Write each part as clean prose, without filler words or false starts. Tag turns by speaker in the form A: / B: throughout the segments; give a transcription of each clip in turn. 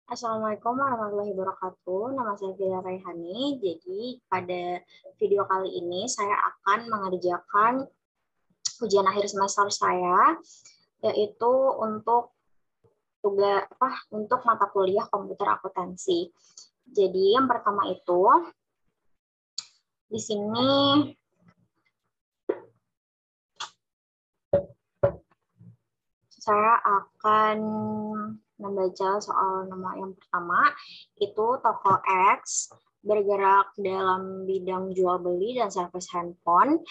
A: Assalamualaikum warahmatullahi wabarakatuh. Nama saya Fira Raihani. Jadi pada video kali ini saya akan mengerjakan ujian akhir semester saya, yaitu untuk mata kuliah komputer akuntansi. Jadi yang pertama itu di sini saya akan membaca soal nama yang pertama, itu toko X bergerak dalam bidang jual beli dan servis handphone,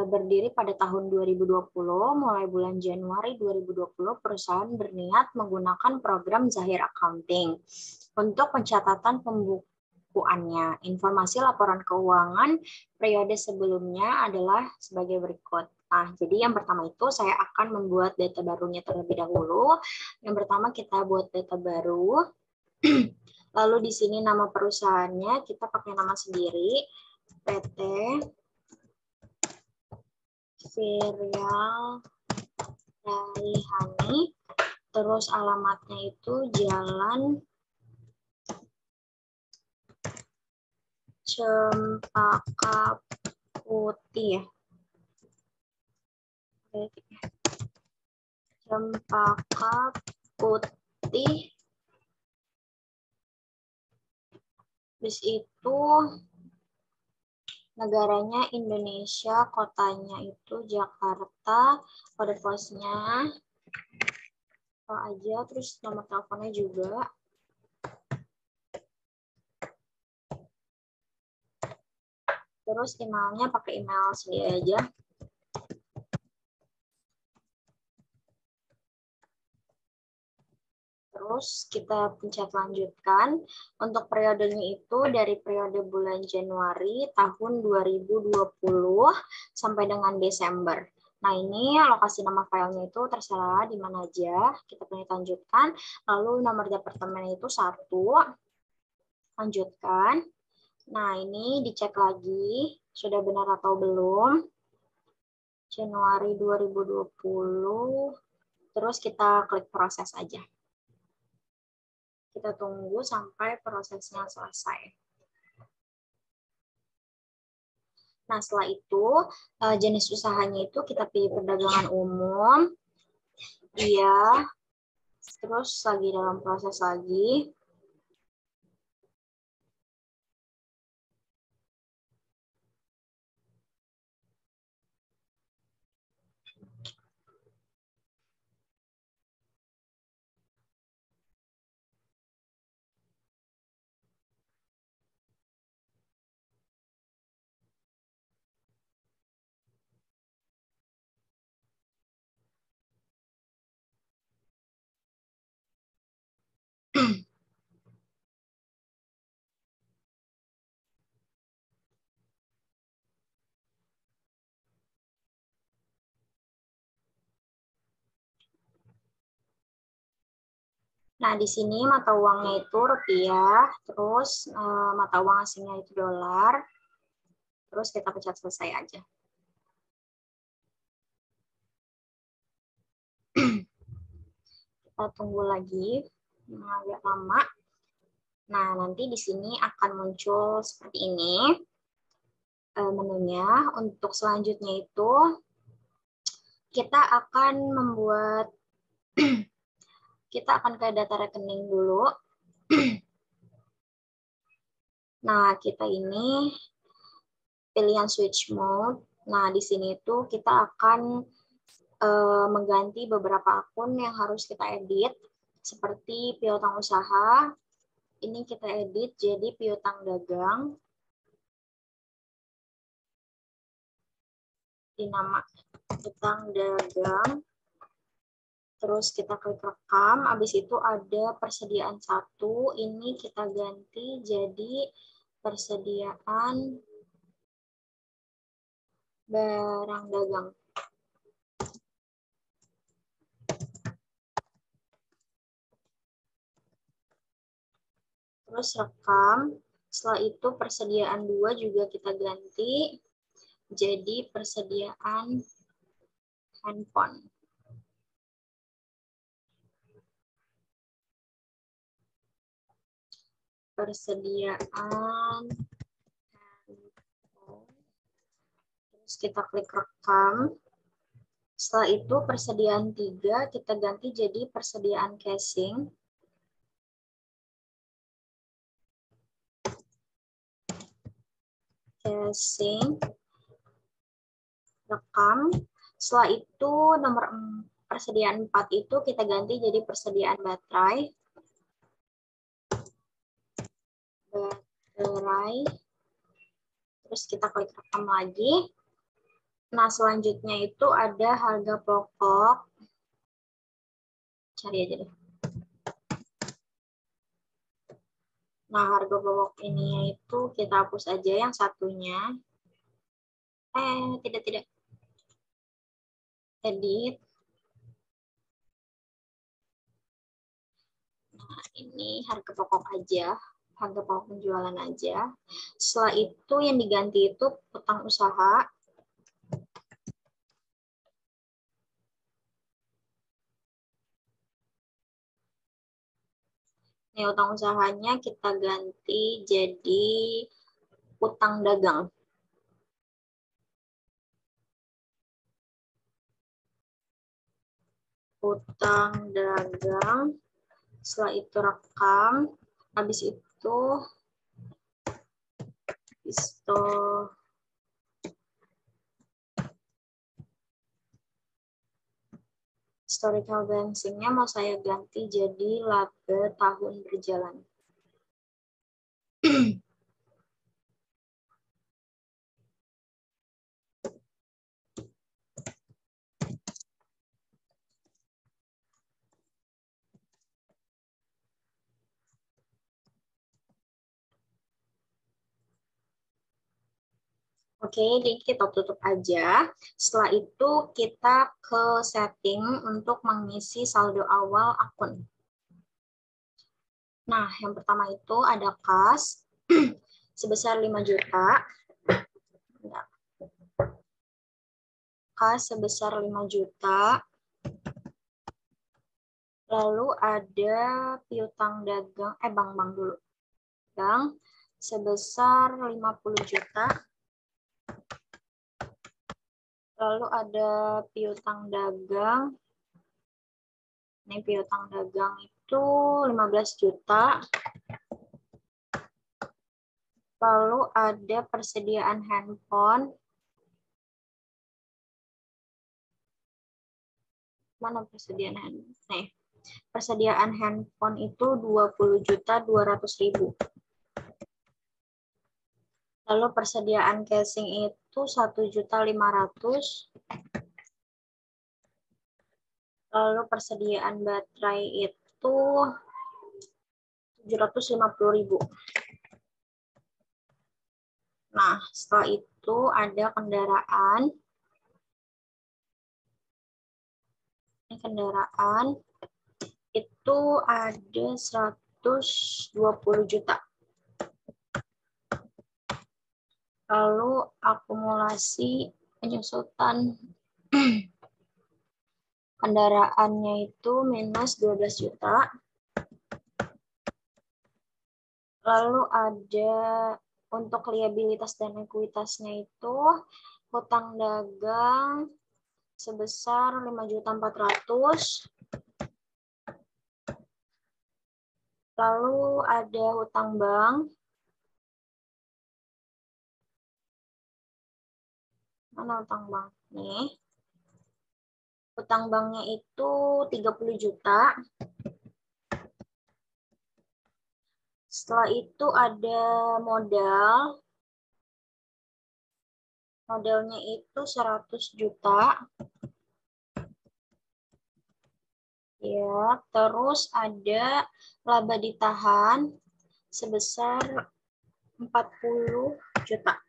A: berdiri pada tahun 2020. Mulai bulan Januari 2020 perusahaan berniat menggunakan program Zahir Accounting untuk pencatatan pembukuannya. Informasi laporan keuangan periode sebelumnya adalah sebagai berikut. Nah, jadi yang pertama itu saya akan membuat data barunya terlebih dahulu. Yang pertama kita buat data baru. Lalu di sini nama perusahaannya kita pakai nama sendiri, PT Firial Raihani. Terus alamatnya itu Jalan Cempaka Putih ya. Cempaka Putih. Habis itu negaranya Indonesia, kotanya itu Jakarta, kode posnya apa aja, terus nomor teleponnya juga. Terus emailnya pakai email sendiri aja. Terus kita pencet lanjutkan. Untuk periodenya itu dari periode bulan Januari tahun 2020 sampai dengan Desember. Nah, ini lokasi nama filenya itu terserah di mana aja. Kita pilih lanjutkan. Lalu nomor departemen itu 1. Lanjutkan. Nah, ini dicek lagi. Sudah benar atau belum. Januari 2020. Terus kita klik proses aja. Kita tunggu sampai prosesnya selesai. Nah, setelah itu jenis usahanya itu kita pilih perdagangan umum. Iya. Terus lagi dalam proses lagi. Nah, di sini mata uangnya itu rupiah, terus mata uang asingnya itu dolar. Terus kita pencet selesai aja. Kita tunggu lagi, agak lama. Nah, nanti di sini akan muncul seperti ini menunya. Untuk selanjutnya itu kita akan membuat kita akan ke data rekening dulu. Nah, kita ini pilihan switch mode. Nah, di sini itu kita akan mengganti beberapa akun yang harus kita edit, seperti piutang usaha. Ini kita edit jadi piutang dagang. Di nama piutang dagang. Terus kita klik rekam, habis itu ada persediaan 1, ini kita ganti jadi persediaan barang dagang. Terus rekam, setelah itu persediaan 2 juga kita ganti jadi persediaan handphone. persediaan. Terus kita klik rekam. Setelah itu persediaan 3 kita ganti jadi persediaan casing. Casing. Rekam. Setelah itu nomor persediaan 4 itu kita ganti jadi persediaan baterai. Terus kita klik rekam lagi. Nah, selanjutnya itu ada harga pokok. Cari aja deh. Nah, harga pokok ini itu kita hapus aja yang satunya. Tidak. Edit. Nah, ini harga pokok aja. Harga pokok penjualan aja. Setelah itu yang diganti itu utang usaha. Ini utang usahanya kita ganti jadi utang dagang. Utang dagang. Setelah itu rekam. Habis itu historical balancing-nya mau saya ganti jadi laba tahun berjalan. Oke, jadi kita tutup aja. Setelah itu kita ke setting untuk mengisi saldo awal akun. Nah, yang pertama itu ada kas sebesar 5 juta. Kas sebesar 5 juta. Lalu ada piutang dagang, bank dulu. Bank sebesar 50 juta. Lalu ada piutang dagang. Ini piutang dagang itu 15 juta. Lalu ada persediaan handphone. Mana persediaan handphone? Nih. Persediaan handphone itu 20.200.000. Lalu persediaan casing itu 1.500.000. Lalu persediaan baterai itu 750.000. Nah, setelah itu ada kendaraan. Ini kendaraan itu ada 120 juta. Lalu akumulasi penyusutan kendaraannya itu minus 12 juta. Lalu ada untuk liabilitas dan ekuitasnya itu hutang dagang sebesar 5.400.000. Lalu ada hutang bank. Mana hutang bank? Nih. Hutang banknya itu 30 juta. Setelah itu ada modal. Modalnya itu 100 juta. Ya, terus ada laba ditahan sebesar 40 juta.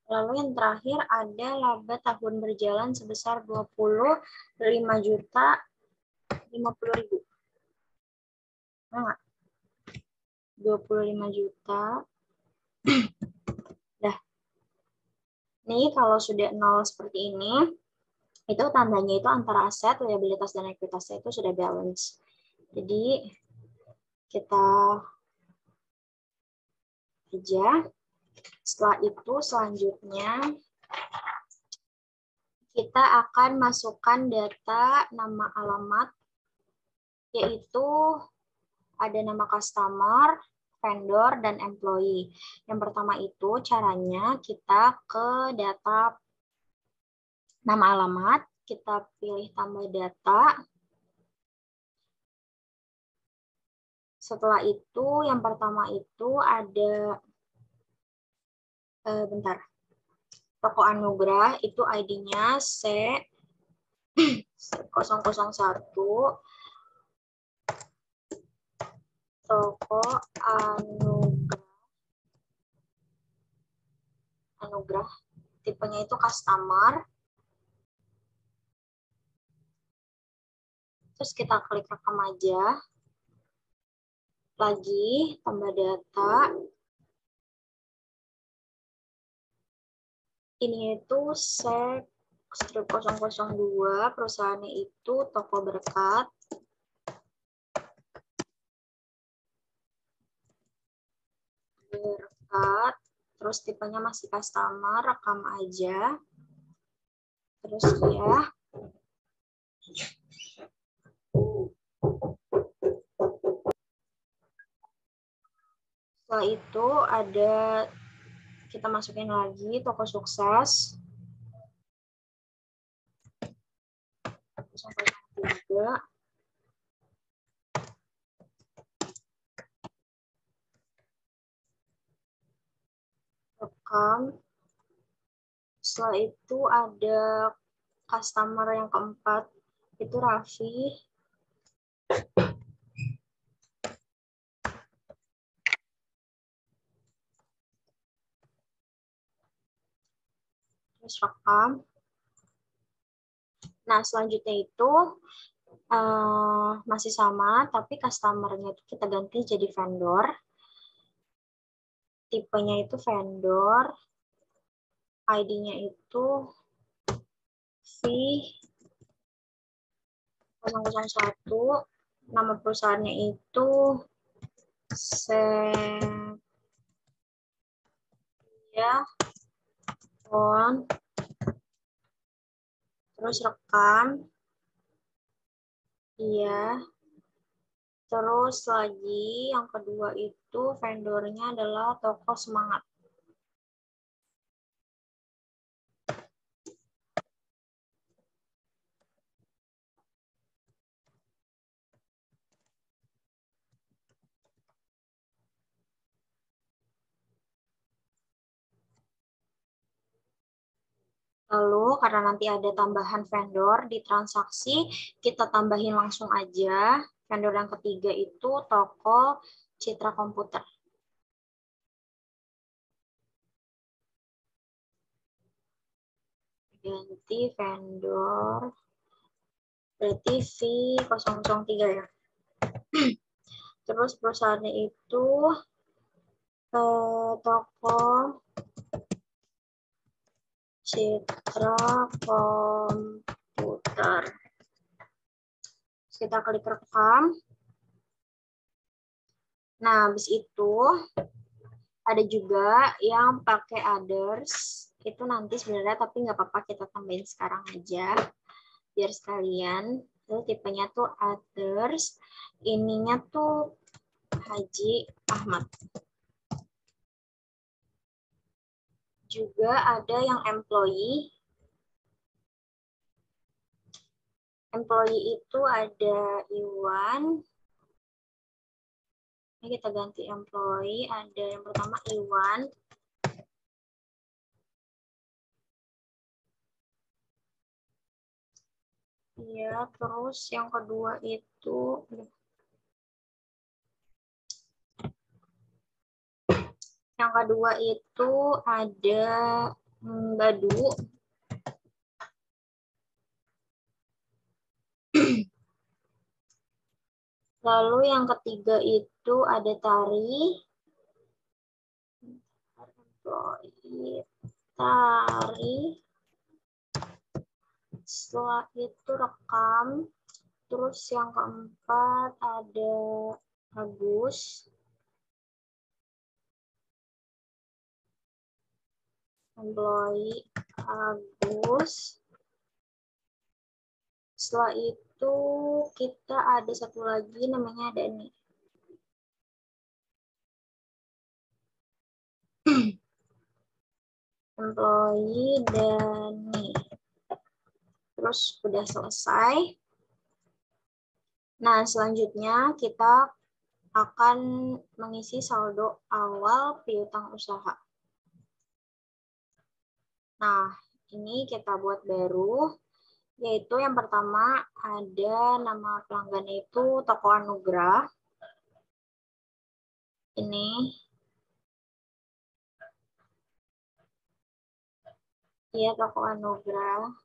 A: Lalu yang terakhir ada laba tahun berjalan sebesar 25.050.000. Nah, 25 juta. Dah. Nih kalau sudah nol seperti ini, itu tandanya itu antara aset, liabilitas, dan ekuitasnya itu sudah balance. Jadi Kita aja. Setelah itu selanjutnya kita akan masukkan data nama alamat, yaitu ada nama customer, vendor, dan employee. Yang pertama itu caranya kita ke data nama alamat, kita pilih tambah data. Setelah itu yang pertama itu ada Toko Anugrah, itu ID-nya C001. Toko Anugrah, tipenya itu customer. Terus kita klik rekam aja. Lagi, tambah data. Ini itu C002, perusahaannya itu Toko Berkat. Terus tipenya masih customer, rekam aja. Terus ya. Setelah itu ada, kita masukin lagi Toko Sukses. 003. Rekam. Setelah itu ada customer yang keempat, itu Raffi. Terus rekam. Nah, selanjutnya itu masih sama, tapi customer-nya itu kita ganti jadi vendor. Tipenya itu vendor. ID-nya itu V001. Nama perusahaannya itu Septiafon. Terus rekam. Iya. Terus lagi yang kedua itu vendornya adalah Toko Semangat. Lalu karena nanti ada tambahan vendor di transaksi, kita tambahin langsung aja. Vendor yang ketiga itu Toko Citra Komputer. Ganti vendor, berarti V003 ya. Terus perusahaannya itu Toko Citra Komputer. Kita klik rekam. Nah, habis itu ada juga yang pakai others. Itu nanti sebenarnya, tapi nggak apa-apa, kita tambahin sekarang aja. Biar sekalian. Lalu tipenya tuh others. Ininya tuh Haji Ahmad. Juga ada yang employee. Employee itu ada Iwan. Ini kita ganti employee. Ada yang pertama Iwan. Iya, terus yang kedua itu ada Badu. Lalu yang ketiga itu ada Tari. Setelah itu rekam. Terus yang keempat ada Agus. Employee Agus. Setelah itu kita ada satu lagi namanya Dani. Employee Dani. Terus udah selesai. Nah, selanjutnya kita akan mengisi saldo awal piutang usaha. Nah, ini kita buat baru, yaitu yang pertama ada nama pelanggan itu Toko Anugrah. Ini. Iya, Toko Anugrah.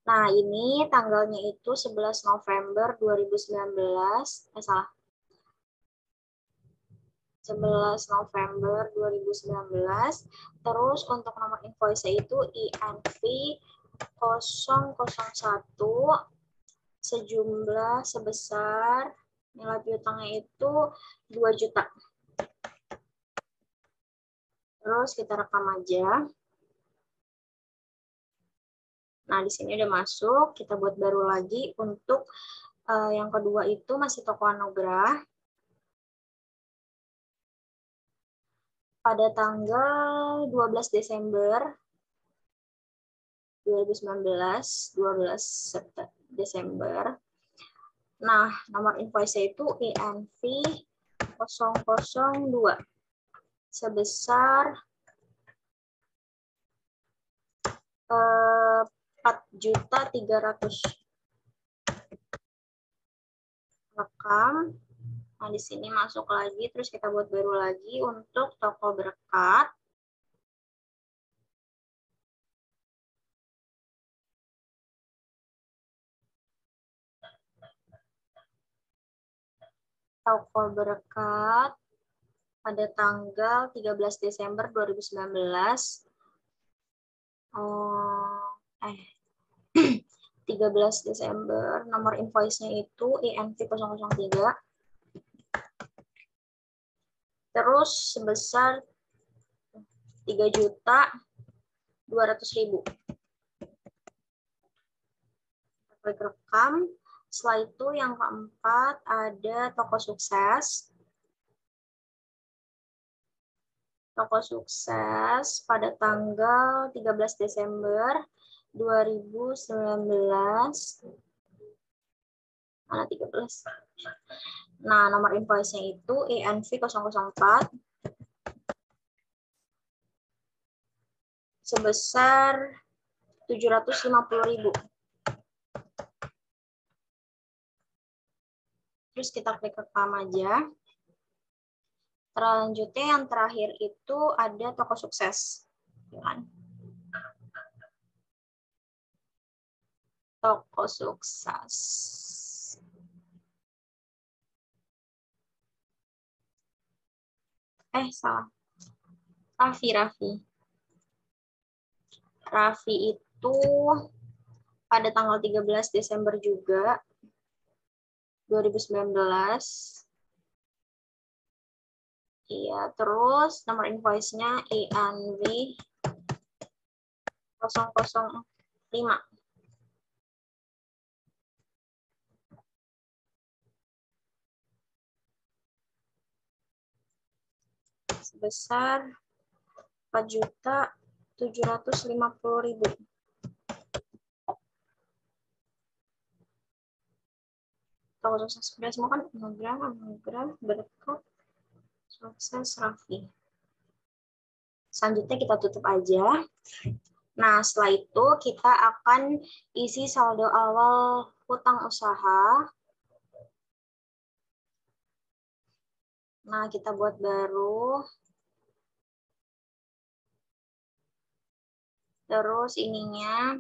A: Nah, ini tanggalnya itu 11 November 2019. Salah. 11 November 2019. Terus untuk nomor invoice itu INV 001 sejumlah sebesar nilai piutangnya itu 2 juta. Terus kita rekam aja. Nah, di sini udah masuk. Kita buat baru lagi untuk yang kedua itu masih Toko Anugrah. Pada tanggal 12 Desember 2019, 12 Desember. Nah, nomor invoice itu INV 002 sebesar 4.300.000. Rekam. Nah, di sini masuk lagi, terus kita buat baru lagi untuk Toko Berkat. Toko Berkat pada tanggal 13 Desember 2019. 13 Desember, nomor invoice-nya itu INV 003. Terus sebesar 3.200.000. Klik rekam. Setelah itu yang keempat ada Toko Sukses. Toko Sukses pada tanggal 13 Desember 2019. Mana 13? Nah, nomor invoice-nya itu INV 004 sebesar 750.000. Terus kita klik rekam aja. Selanjutnya yang terakhir itu ada Toko Sukses. Toko Sukses. Salah. Raffi itu pada tanggal 13 Desember juga 2019. Iya, terus nomor invoice-nya INV 005. Sebesar 4.750.000. Toko Sukses sudah semua kan? Anugrah, Berkat, Sukses, Raffi. Selanjutnya kita tutup aja. Nah, setelah itu kita akan isi saldo awal hutang usaha. Nah, kita buat baru. Terus ininya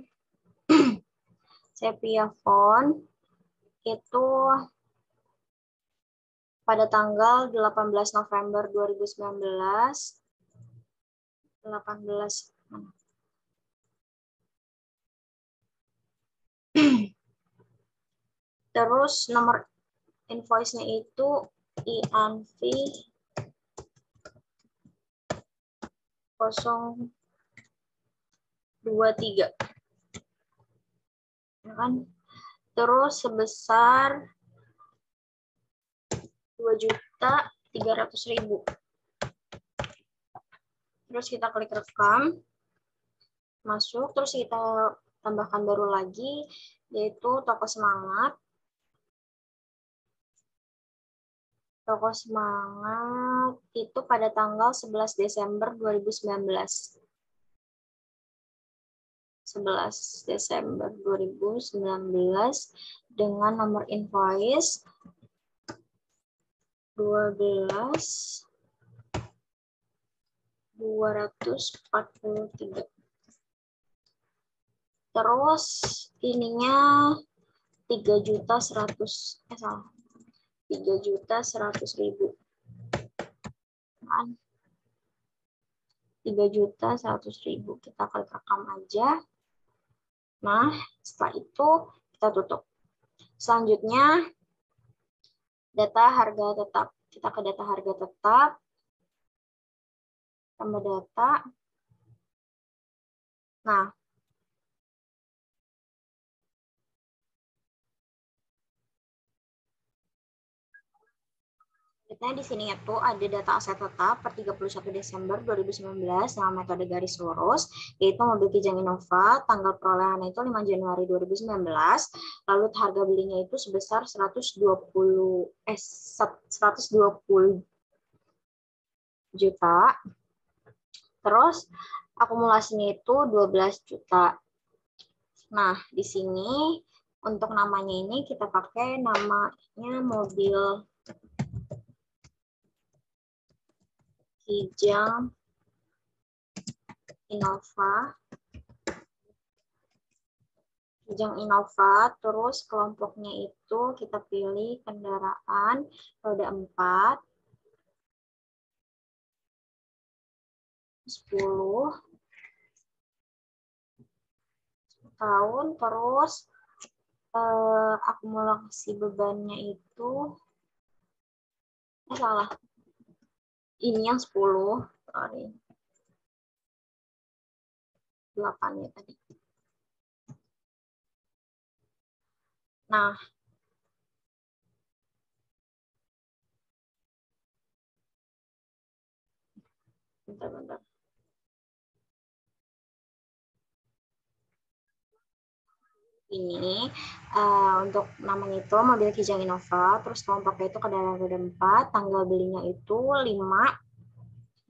A: sepia font itu pada tanggal 18 November 2019. 18. Terus nomor invoice-nya itu IANVI 023, ya kan? Terus sebesar 2.300.000. Terus kita klik rekam, masuk, terus kita tambahkan baru lagi, yaitu Toko Semangat. Toko Semangat itu pada tanggal 11 Desember 2019. 11 Desember 2019 dengan nomor invoice 12.243. Terus ininya 3.100.000. Kan? 3.100.000. Kita klik rekam aja. Nah, setelah itu kita tutup. Selanjutnya, data harga tetap. Kita ke data harga tetap. Tambah data. Nah, di sini itu ada data aset tetap per 31 Desember 2019 dengan metode garis lurus, yaitu mobil Kijang Innova, tanggal perolehan itu 5 Januari 2019, lalu harga belinya itu sebesar 120 juta, terus akumulasinya itu 12 juta. Nah, di sini untuk namanya ini kita pakai namanya mobil Kijang Innova. Kijang Innova, terus kelompoknya itu kita pilih kendaraan roda 4, 10 tahun, terus akumulasi bebannya itu, salah, ini yang 10, sorry, 8 ya tadi. Nah, bentar. Ini untuk namanya itu mobil Kijang Innova, terus kelompoknya itu kendaraan roda 4, tanggal belinya itu 5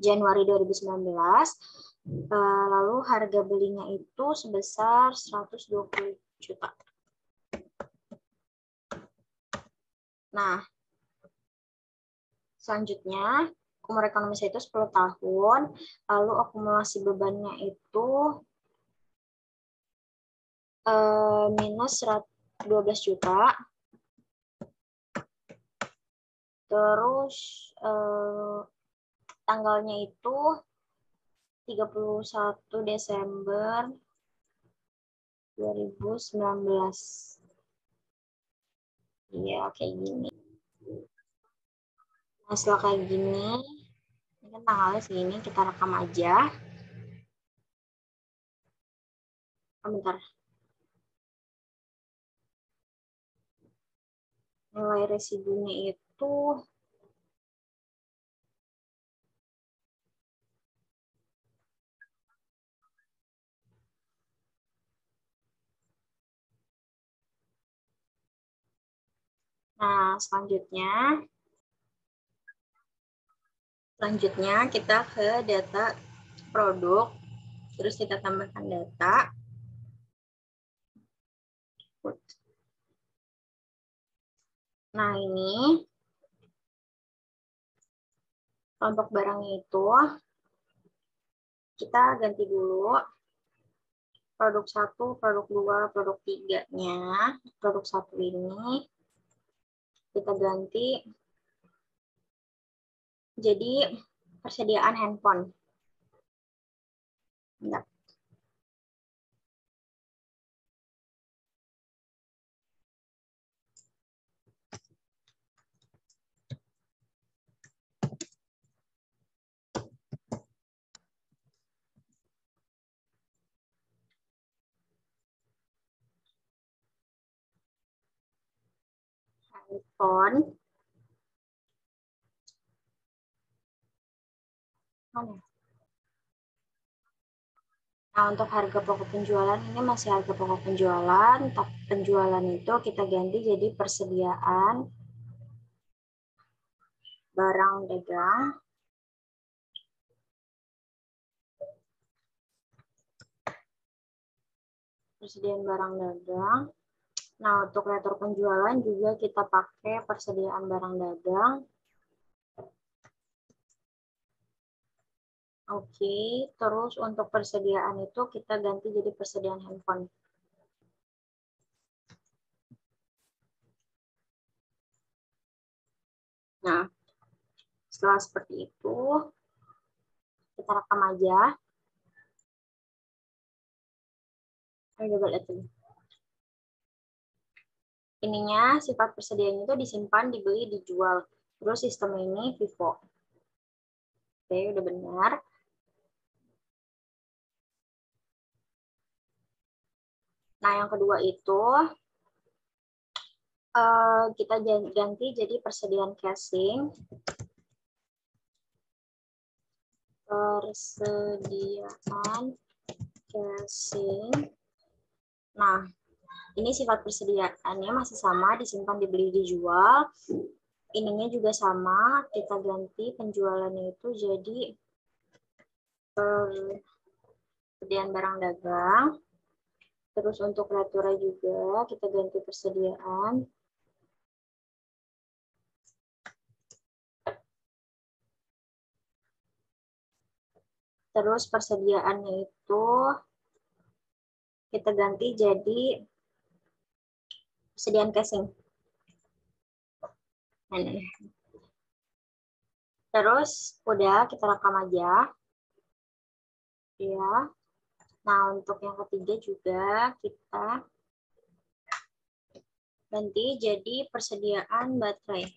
A: Januari 2019, lalu harga belinya itu sebesar 120 juta. Nah, selanjutnya umur ekonomi saya itu 10 tahun, lalu akumulasi bebannya itu minus 12 juta. Terus tanggalnya itu 31 Desember 2019. Iya, kayak gini. Nah, setelah kayak gini, ini kan tanggalnya segini, kita rekam aja. Bentar. Nilai residunya itu selanjutnya kita ke data produk, terus kita tambahkan data. Nah, ini kelompok barangnya itu kita ganti dulu. Produk 1, produk 2, produk 3-nya. Produk 1 ini kita ganti jadi persediaan handphone. Bentar. handphone. Mana? Nah, untuk harga pokok penjualan ini masih harga pokok penjualan, tapi penjualan itu kita ganti jadi persediaan barang dagang. Persediaan barang dagang. Nah, untuk retur penjualan juga kita pakai persediaan barang dagang. Oke, terus untuk persediaan itu kita ganti jadi persediaan handphone. Nah, setelah seperti itu, kita rekam aja. Ayo coba lihat dulu. Ininya sifat persediaan itu disimpan, dibeli, dijual. Terus sistem ini FIFO. Oke, udah benar. Nah, yang kedua itu kita ganti jadi persediaan casing. Persediaan casing. Nah, ini sifat persediaannya masih sama, disimpan, dibeli, dijual. Ininya juga sama, kita ganti penjualannya itu jadi persediaan barang dagang. Terus untuk retura juga kita ganti persediaan. Terus persediaannya itu kita ganti jadi persediaan casing. Nah, terus udah kita rekam aja. Ya. Nah, untuk yang ketiga juga kita ganti jadi persediaan baterai.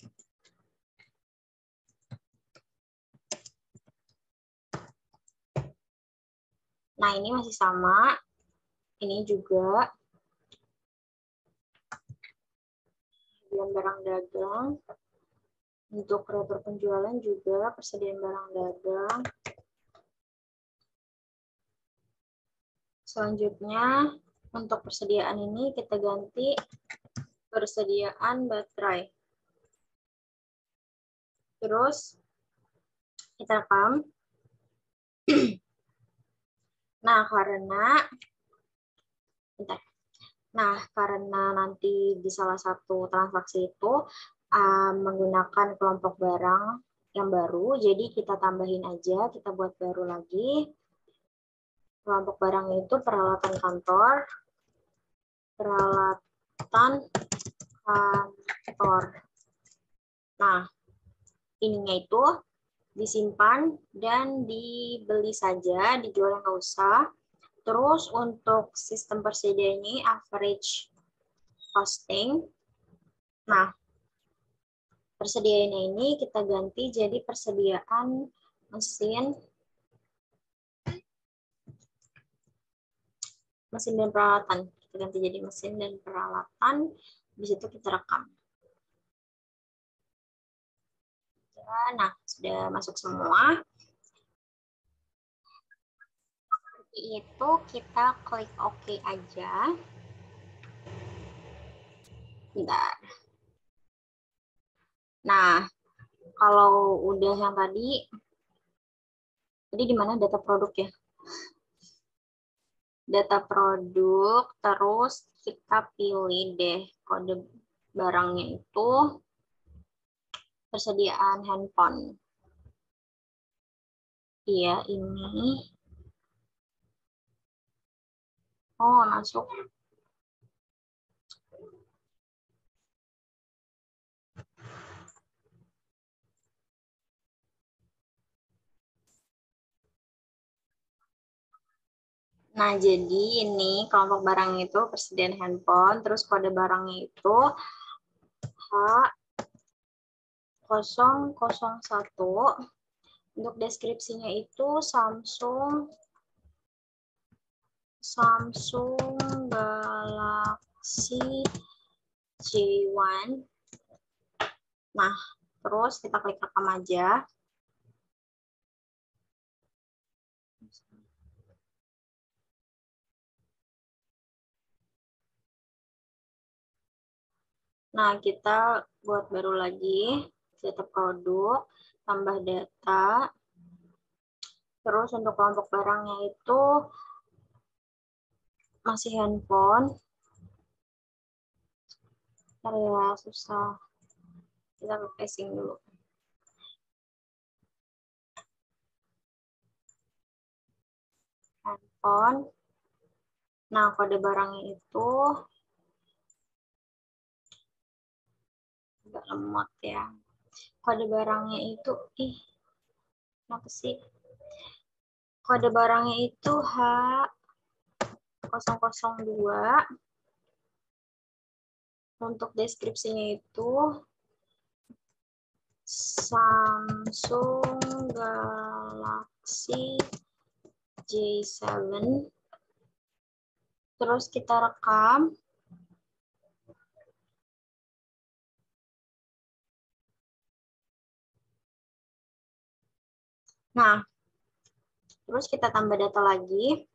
A: Nah, ini masih sama. Ini juga persediaan barang dagang. Untuk retur penjualan juga persediaan barang dagang. Selanjutnya, untuk persediaan ini kita ganti persediaan baterai. Terus kita rekam. Nah, karena nanti di salah satu transaksi itu menggunakan kelompok barang yang baru, jadi kita tambahin aja, kita buat baru lagi. Kelompok barang itu peralatan kantor, Nah, ininya itu disimpan dan dibeli saja, dijual nggak usah. Terus untuk sistem persediaan ini average costing. Nah, persediaannya ini kita ganti jadi persediaan mesin dan peralatan. Kita ganti jadi mesin dan peralatan. Di situ kita rekam. Nah, sudah masuk semua. Itu kita klik OK aja. Bentar. Nah, kalau udah yang tadi di mana data produk ya? Data produk, terus kita pilih deh kode barangnya itu persediaan handphone. Iya, ini. Oh, masuk. Nah, jadi ini kelompok barang itu persediaan handphone, terus kode barangnya itu H001. Untuk deskripsinya itu Samsung Galaxy J1. Nah, terus kita klik rekam aja. Nah, kita buat baru lagi, data produk, tambah data, terus untuk kelompok barangnya itu masih handphone. Bentar ya, susah. Kita ke casing dulu. Handphone. Nah, kode barangnya itu agak lemot ya. Kode barangnya itu, kenapa sih? Kode barangnya itu H002. Untuk deskripsinya itu Samsung Galaxy J7. Terus kita rekam. Nah, terus kita tambah data lagi.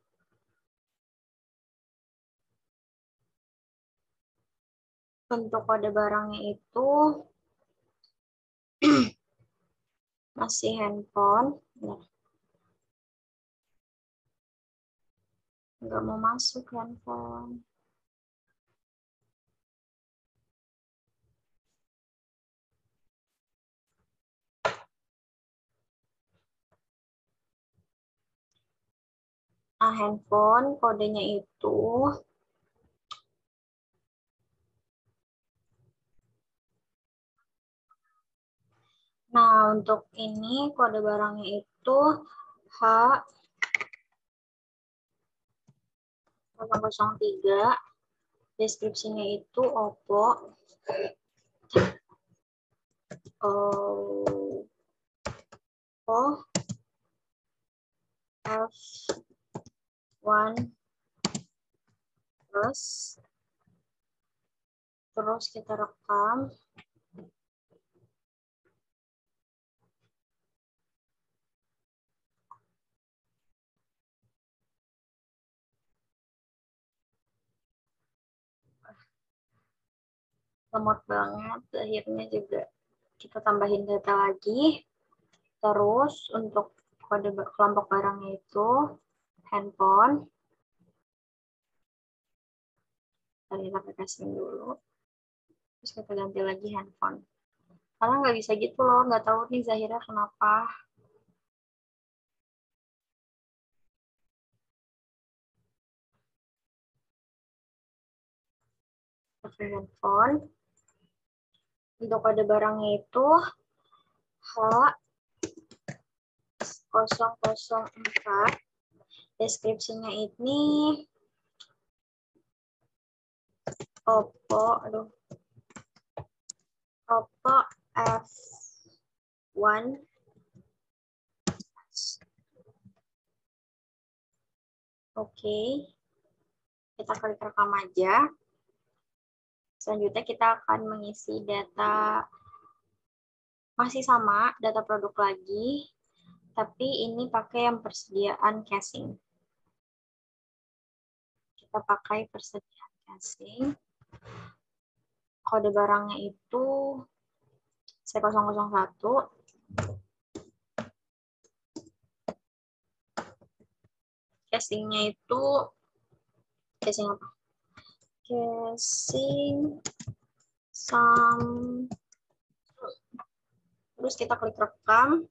A: Untuk kode barangnya itu masih handphone. Nah, nggak mau masuk handphone. Nah, handphone kodenya itu untuk ini kode barangnya itu H003. Deskripsinya itu Oppo F1 plus. Terus kita rekam. Lemot banget. Akhirnya juga kita tambahin data lagi. Terus untuk kode kelompok barangnya itu handphone. Kita casing dulu. Terus kita ganti lagi handphone. Karena nggak bisa gitu loh. Nggak tahu nih Zahira kenapa. Pakai handphone. Untuk kode barangnya itu H004. Deskripsinya ini Oppo F1. Oke. Kita klik rekam aja. Selanjutnya kita akan mengisi data, masih sama, data produk lagi, tapi ini pakai yang persediaan casing. Kita pakai persediaan casing. Kode barangnya itu C001. Casingnya itu, casing apa? Casing Samsung. Terus kita klik rekam.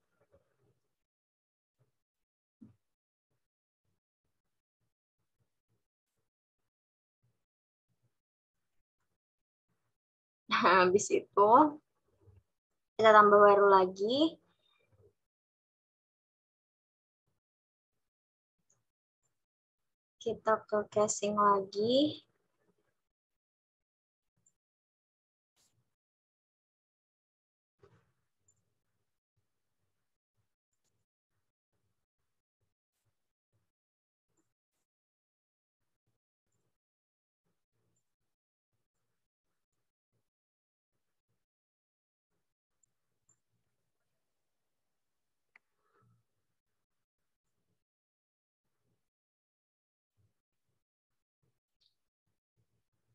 A: Nah, habis itu kita tambah baru lagi. Kita ke casing lagi.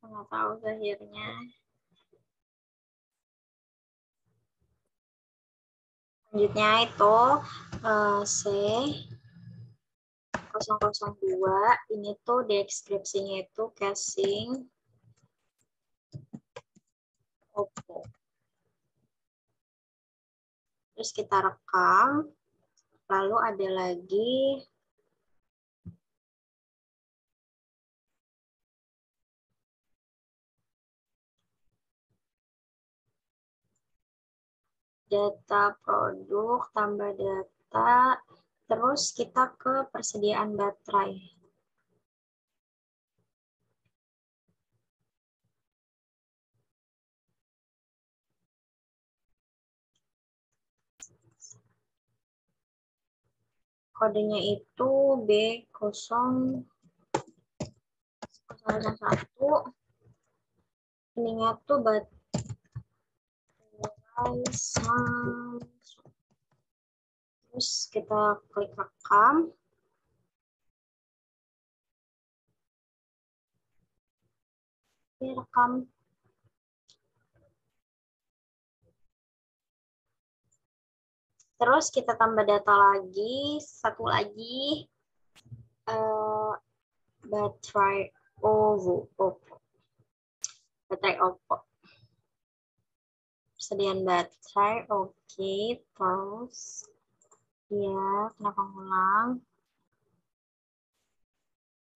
A: nggak tahu akhirnya. Selanjutnya itu C002, ini tuh deskripsinya itu casing Oppo. Terus kita rekam, lalu ada lagi data produk, tambah data, terus kita ke persediaan baterai. Kodenya itu B001. Ininya tuh baterai Samsung. Terus kita klik rekam. Rekam. Terus kita tambah data lagi, satu lagi baterai Oppo. Baterai Oppo. Persediaan baterai, oke. Terus ya, kenapa ngulang?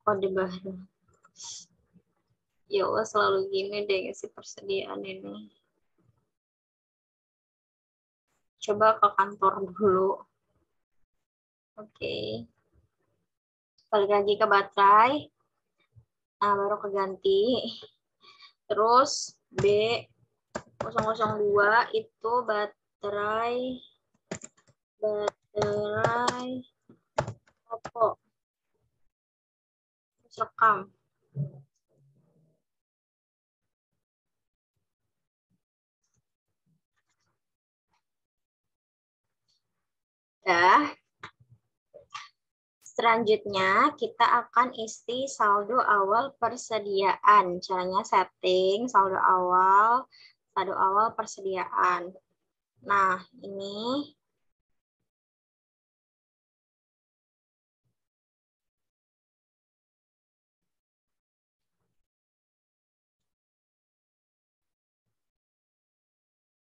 A: Kode baru. Ya Allah, selalu gini deh sih persediaan ini. Coba ke kantor dulu. Oke. Balik lagi ke baterai. Nah, baru keganti. Terus B002 itu baterai Oppo. Terus rekam. Dah. Selanjutnya, kita akan isi saldo awal persediaan. Caranya setting saldo awal persediaan. Nah, ini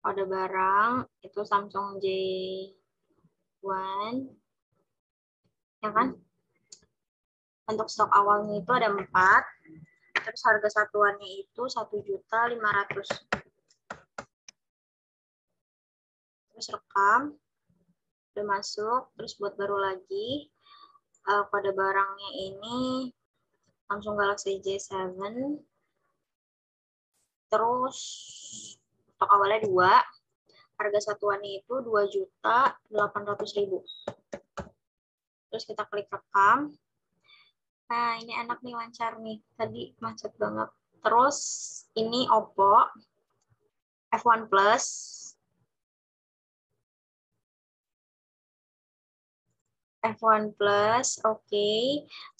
A: kode barang itu Samsung J1, ya kan? Untuk stok awalnya itu ada 4, terus harga satuannya itu 1.500.000. Terus rekam, udah masuk, terus buat baru lagi. Kode barangnya ini Samsung Galaxy J7. Terus stok awalnya 2, harga satuannya itu 2.800.000. Terus kita klik rekam. Nah, ini enak nih, lancar nih. Tadi macet banget. Terus ini Oppo F1 Plus. F1 Plus, oke.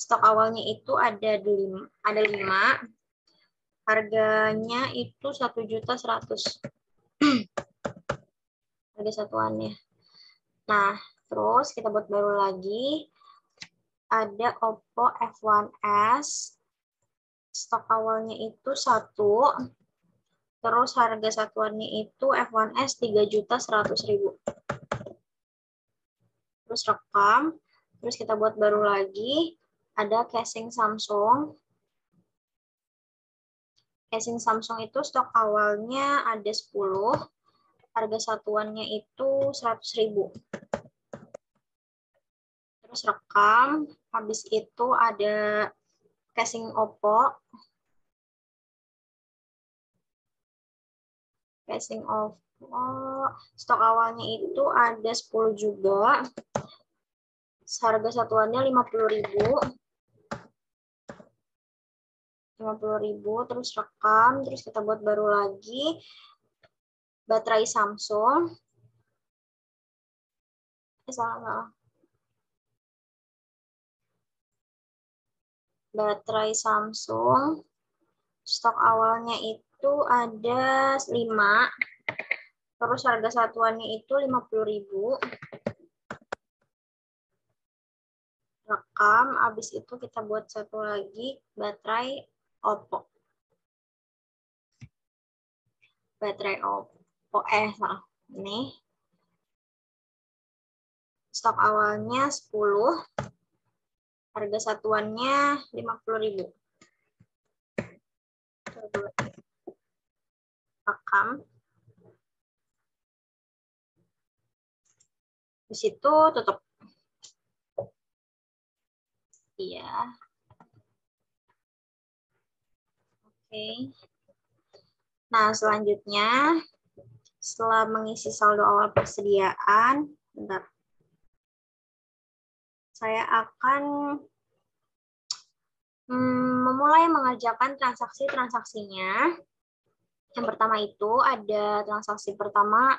A: Stok awalnya itu ada 5. Harganya itu 1.100.000. Harga satuannya. Nah, terus kita buat baru lagi. Ada Oppo F1s. Stok awalnya itu 1. Terus harga satuannya itu F1s 3.100.000. Terus rekam. Terus kita buat baru lagi. Ada casing Samsung. Casing Samsung itu stok awalnya ada 10. Harga satuannya itu 100.000. Terus rekam. Habis itu ada casing Oppo. Casing Oppo. Stok awalnya itu ada 10 juga. Harga satuannya 50.000. 50.000, terus rekam, terus kita buat baru lagi. Baterai Samsung. Salah. Baterai Samsung. Stok awalnya itu ada 5, terus harga satuannya itu 50.000. Rekam, habis itu kita buat satu lagi baterai Oppo. Baterai Oppo, salah. Ini. Stok awalnya 10, harga satuannya 50.000. Rekam. Di situ tutup. Iya. Oke. Nah, selanjutnya setelah mengisi saldo awal persediaan, bentar. Saya akan memulai mengerjakan transaksi-transaksinya. Yang pertama itu ada transaksi pertama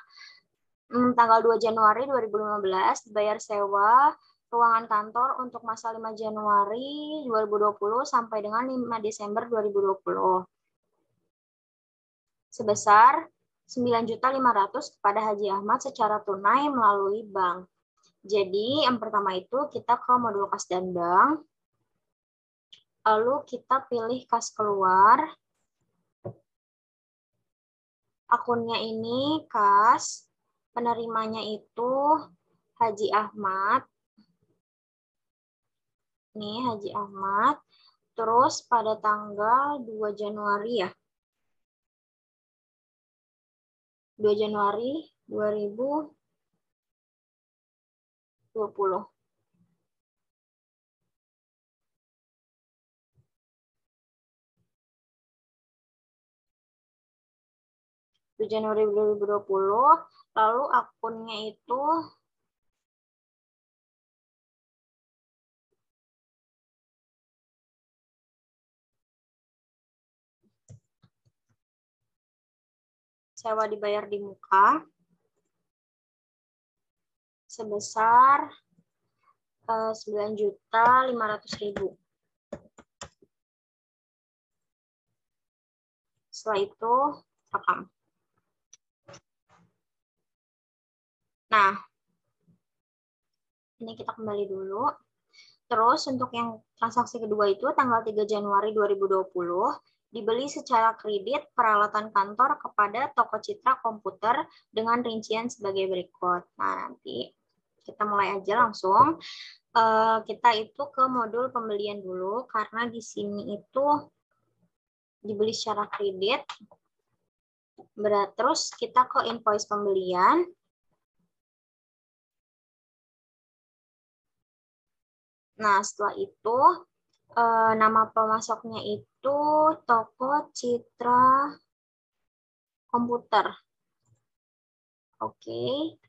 A: tanggal 2 Januari 2015 dibayar sewa ruangan kantor untuk masa 5 Januari 2020 sampai dengan 5 Desember 2020. Sebesar 9.500.000 kepada Haji Ahmad secara tunai melalui bank. Jadi yang pertama itu kita ke modul kas dan bank. Lalu kita pilih kas keluar. Akunnya ini kas, penerimanya itu Haji Ahmad. Nih Haji Ahmad. Terus pada tanggal 2 Januari ya. 2 Januari 2020. Januari 2020, lalu akunnya itu sewa dibayar di muka sebesar 9.500.000. Setelah itu rekam. Nah, ini kita kembali dulu. Terus untuk yang transaksi kedua itu tanggal 3 Januari 2020 dibeli secara kredit peralatan kantor kepada toko Citra Komputer dengan rincian sebagai berikut. Nah, nanti kita mulai aja langsung. Kita itu ke modul pembelian dulu karena di sini itu dibeli secara kredit. Terus kita ke invoice pembelian. Nah, setelah itu nama pemasoknya itu toko Citra Komputer. Oke.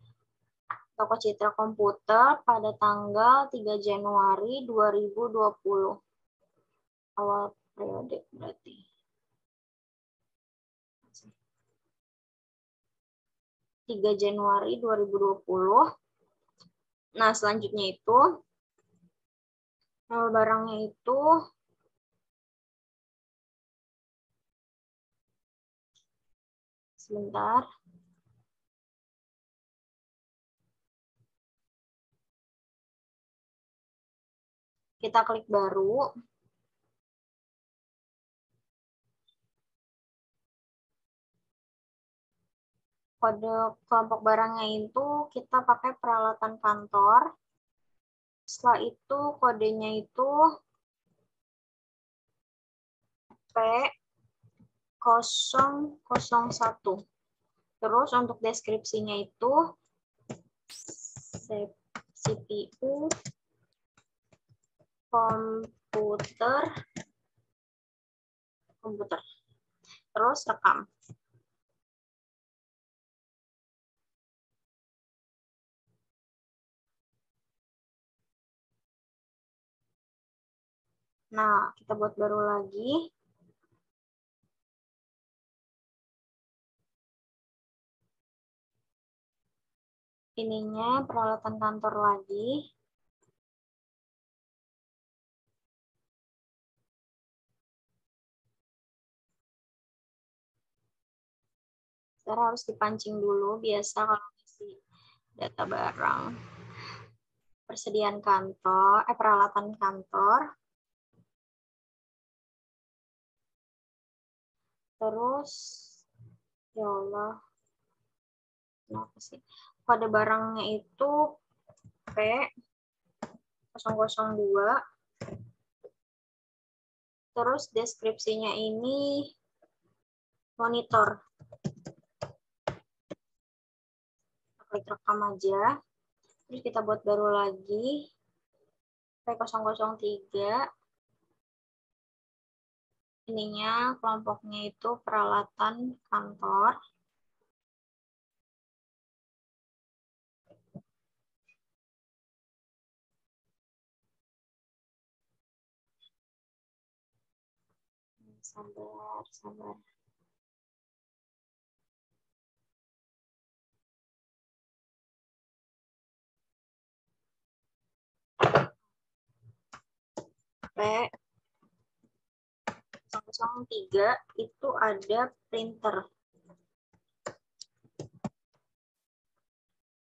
A: Toko Citra Komputer pada tanggal 3 Januari 2020. Awal periode berarti. Tiga Januari 2020. Nah, selanjutnya itu barangnya itu sebentar. Kita klik baru. Kode kelompok barangnya itu kita pakai peralatan kantor. Setelah itu kodenya itu P001. Terus untuk deskripsinya itu CPU komputer. Terus rekam. Nah, kita buat baru lagi. Ininya peralatan kantor lagi. Ntar harus dipancing dulu, biasa kalau isi data barang. Persediaan kantor, peralatan kantor. Terus, ya Allah, kenapa sih? Kode barangnya itu P002. Terus deskripsinya ini monitor. Klik rekam aja. Terus kita buat baru lagi. P003. Ininya kelompoknya itu peralatan kantor. Sabar. P003 itu ada printer.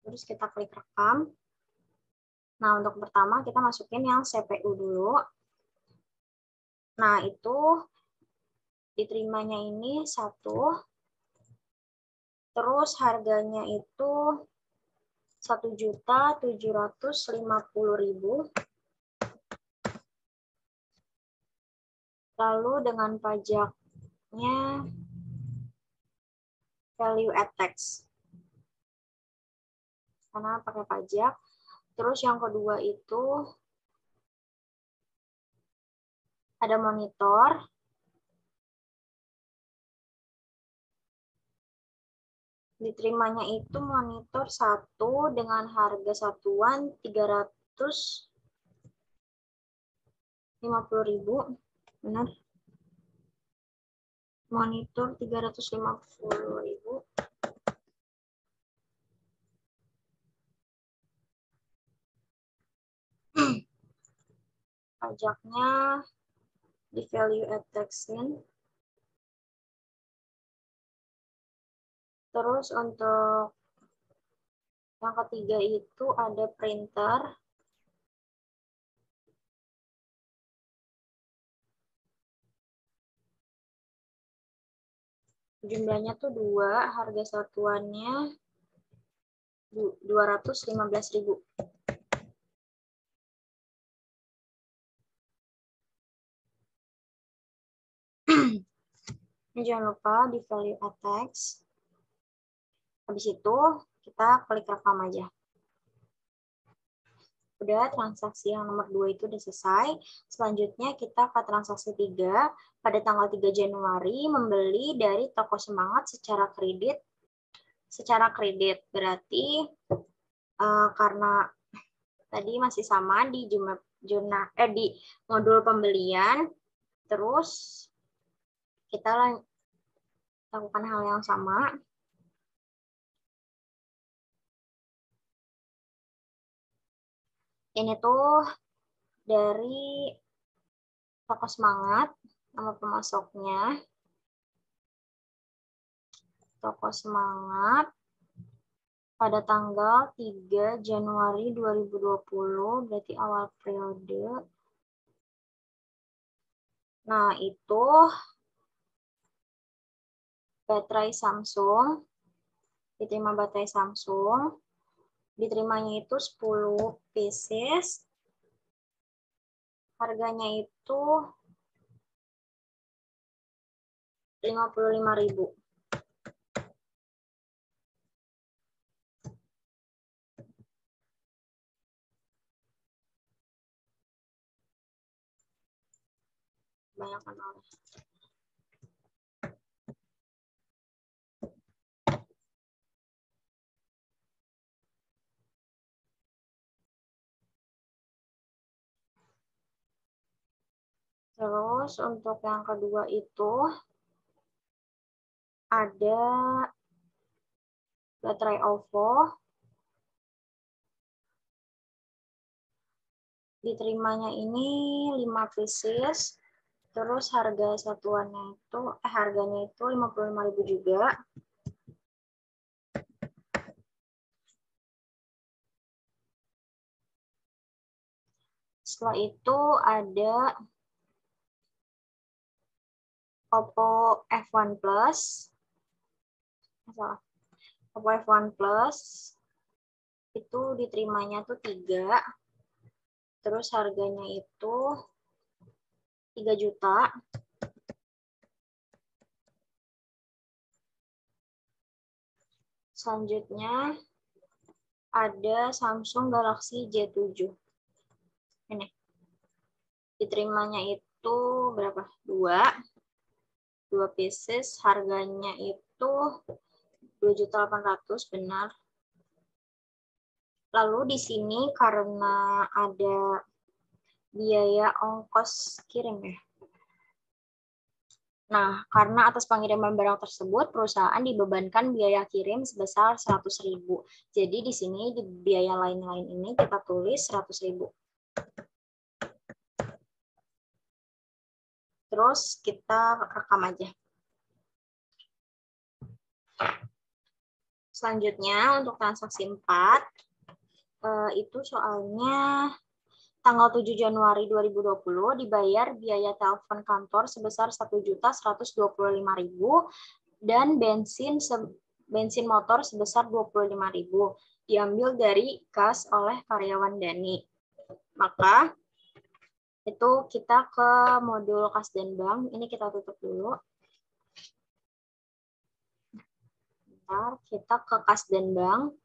A: Terus kita klik rekam. Nah, untuk pertama kita masukin yang CPU dulu. Nah, itu diterimanya ini 1. Terus harganya itu 1.750.000. Lalu dengan pajaknya value add tax. Karena pakai pajak. Terus yang kedua itu ada monitor. Diterimanya itu monitor 1 dengan harga satuan 350.000. Benar? Monitor 350.000. Pajaknya di value add tax-in. Terus untuk yang ketiga itu ada printer. Jumlahnya tuh 2, harga satuannya 215.000. Jangan lupa di value add tax. Habis itu kita klik rekam aja. Udah, transaksi yang nomor 2 itu udah selesai. Selanjutnya kita ke transaksi 3. Pada tanggal 3 Januari membeli dari Toko Semangat secara kredit. Secara kredit berarti karena tadi masih sama di di modul pembelian, terus kita lakukan hal yang sama. Ini tuh dari Toko Semangat, nama pemasoknya Toko Semangat pada tanggal 3 Januari 2020, berarti awal periode. Nah, itu baterai Samsung, diterima baterai Samsung, diterimanya itu 10 pieces, harganya itu 55.000. Banyak kan orang. Terus untuk yang kedua itu ada baterai OVO. Diterimanya ini 5 pieces. Terus harga satuannya itu harganya itu 55.000 juga. Setelah itu ada Oppo F1 Plus. Salah. Oppo F1 Plus itu diterimanya tuh 3. Terus harganya itu 3 juta. Selanjutnya ada Samsung Galaxy J7. Ini. Diterimanya itu berapa? 2 pieces. Harganya itu 2.800.000, benar. Lalu di sini karena ada biaya ongkos kirim ya. Nah, karena atas pengiriman barang tersebut, perusahaan dibebankan biaya kirim sebesar 100.000. Jadi di sini di biaya lain-lain ini kita tulis 100.000. Terus kita rekam aja. Selanjutnya untuk transaksi 4, itu soalnya tanggal 7 Januari 2020 dibayar biaya telepon kantor sebesar 1.125.000 dan bensin motor sebesar 25.000 diambil dari kas oleh karyawan Dani. Maka itu kita ke modul kas dan bank. Ini kita tutup dulu. Bentar, kita ke kas dan bank.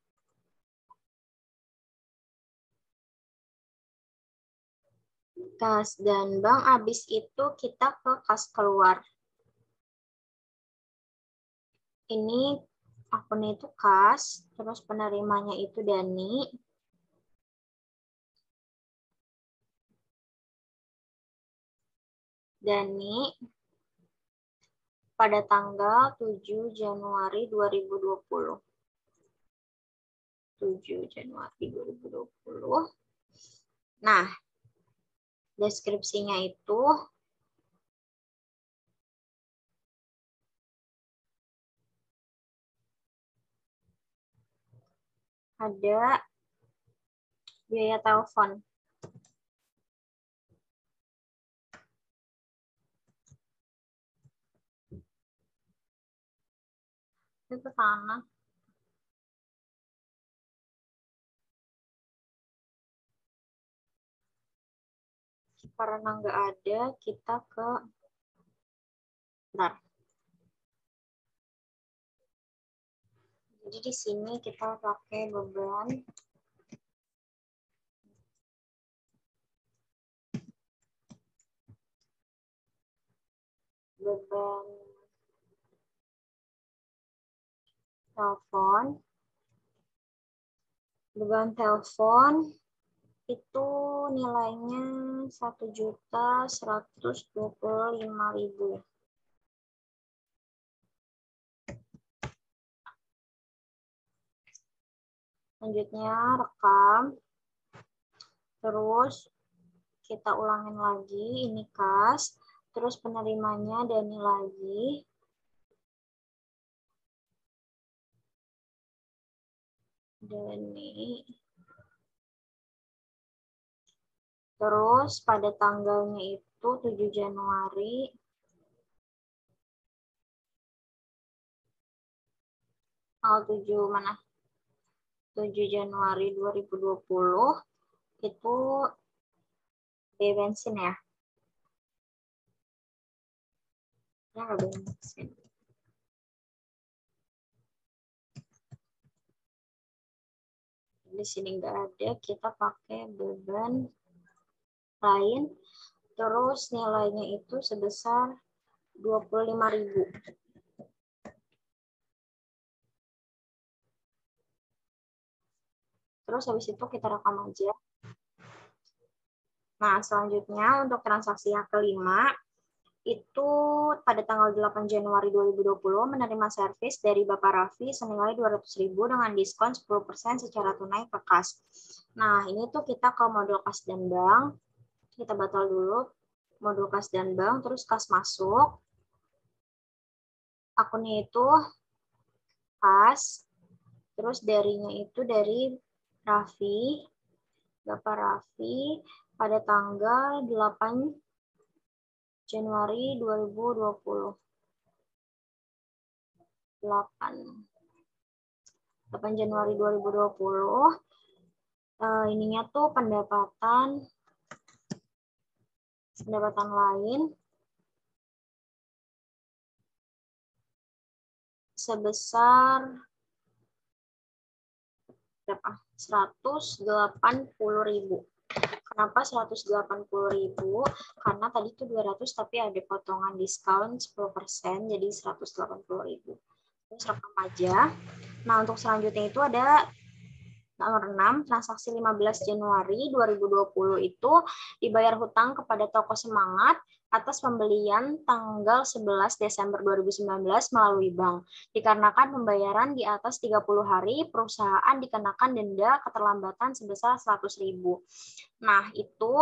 A: Kas dan bank, habis itu kita ke kas keluar. Ini akunnya itu kas, terus penerimanya itu Dani. Dani pada tanggal 7 Januari 2020. 7 Januari 2020. Nah, deskripsinya itu ada biaya telepon. Itu ke sana. Karena nggak ada, kita ke... Bentar. Jadi di sini kita pakai beban. Beban telepon. Beban telepon itu nilainya 1.125.000. Selanjutnya rekam. Terus kita ulangin lagi, ini kas. Terus penerimanya Dani lagi. Dani. Terus pada tanggalnya itu 7 Januari. Tanggal 7 mana? 7 Januari 2020 itu biaya bensin ya. Ya, bensin. Di sini nggak ada, kita pakai beban lain. Terus nilainya itu sebesar 25.000. Terus habis itu kita rekam aja. Nah, selanjutnya untuk transaksi yang kelima, itu pada tanggal 8 Januari 2020 menerima servis dari Bapak Raffi senilai 200.000 dengan diskon 10% secara tunai ke kas. Nah, ini tuh kita ke modul kas dan bank. Kita batal dulu modul kas dan bank, terus kas masuk. Akunnya itu kas, terus darinya itu dari Raffi, Bapak Raffi, pada tanggal 8 Januari 2020. 8 Januari 2020. Ininya tuh pendapatan lain sebesar berapa? 180.000. Kenapa 180.000? Karena tadi tuh 200 tapi ada potongan diskon 10%, jadi 180.000. Terus rekam aja. Nah, untuk selanjutnya itu ada nomor 6, transaksi 15 Januari 2020 itu dibayar hutang kepada toko Semangat atas pembelian tanggal 11 Desember 2019 melalui bank. Dikarenakan pembayaran di atas 30 hari, perusahaan dikenakan denda keterlambatan sebesar 100.000. Nah, itu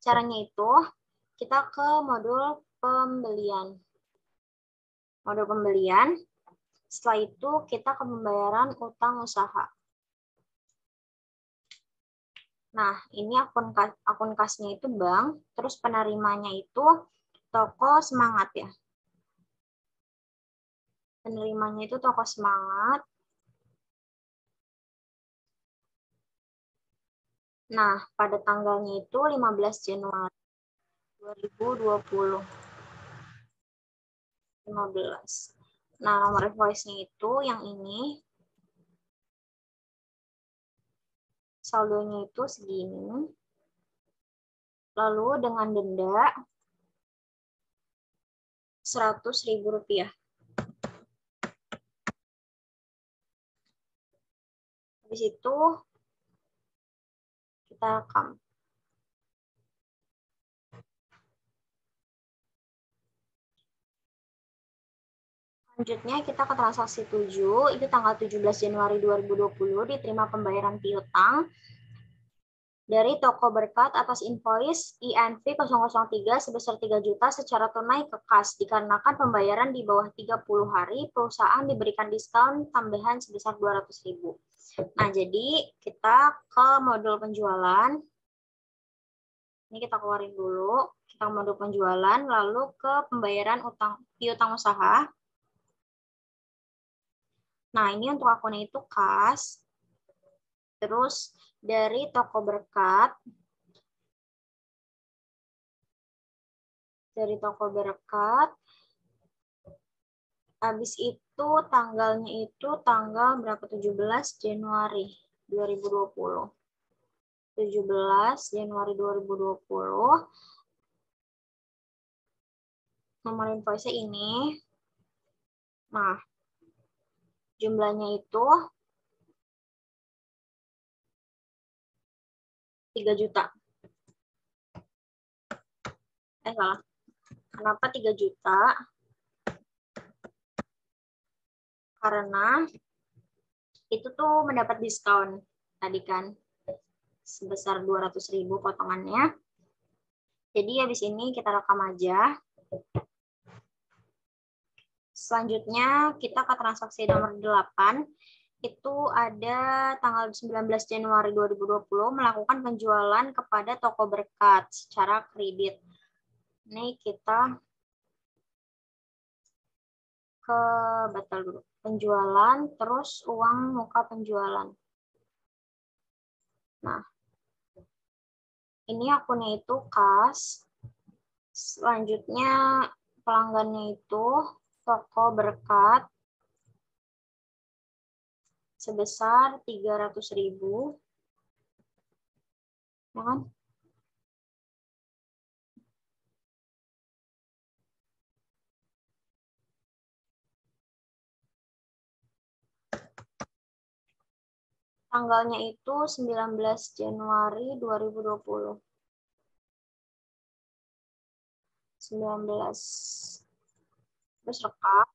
A: caranya itu kita ke modul pembelian. Modul pembelian, setelah itu kita ke pembayaran utang usaha. Nah, ini akun kasnya itu bank, terus penerimanya itu toko Semangat ya. Penerimanya itu toko Semangat. Nah, pada tanggalnya itu 15 Januari 2020. 15. Nah, nomor invoice-nya itu yang ini. Saldonya itu segini. Lalu dengan denda Rp100.000. Habis itu kita rekam. Selanjutnya kita ke transaksi 7, itu tanggal 17 Januari 2020 diterima pembayaran piutang dari toko Berkat atas invoice INV 003 sebesar 3 juta secara tunai ke kas. Dikarenakan pembayaran di bawah 30 hari, perusahaan diberikan diskon tambahan sebesar 200.000. Nah, jadi kita ke modul penjualan. Ini kita keluarin dulu. Kita ke modul penjualan, lalu ke pembayaran piutang usaha. Nah, ini untuk akunnya itu kas. Terus dari toko Berkat, habis itu tanggalnya itu tanggal berapa? 17 Januari 2020. 17 Januari 2020. Nomor invoice-nya ini. Nah, jumlahnya itu 3 juta. Salah. Kenapa 3 juta? Karena itu tuh mendapat diskon tadi kan sebesar 200.000 potongannya. Jadi habis ini kita rekam aja. Selanjutnya kita ke transaksi nomor 8. Itu ada tanggal 19 Januari 2020 melakukan penjualan kepada toko Berkat secara kredit. Ini kita ke batal dulu. Penjualan, terus uang muka penjualan. Nah, ini akunnya itu kas. Selanjutnya pelanggannya itu toko Berkat sebesar 300.000. Ya kan? Tanggalnya itu 19 Januari 2020. 19. Terus rekam.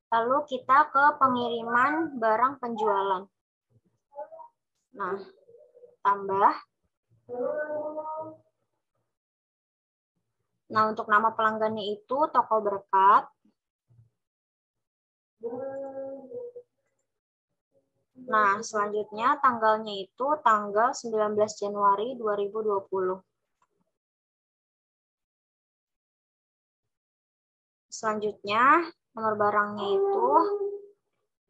A: Lalu kita ke pengiriman barang penjualan. Nah, tambah. Nah, untuk nama pelanggannya itu toko Berkat. Nah, selanjutnya tanggalnya itu tanggal 19 Januari 2020. Selanjutnya, nomor barangnya itu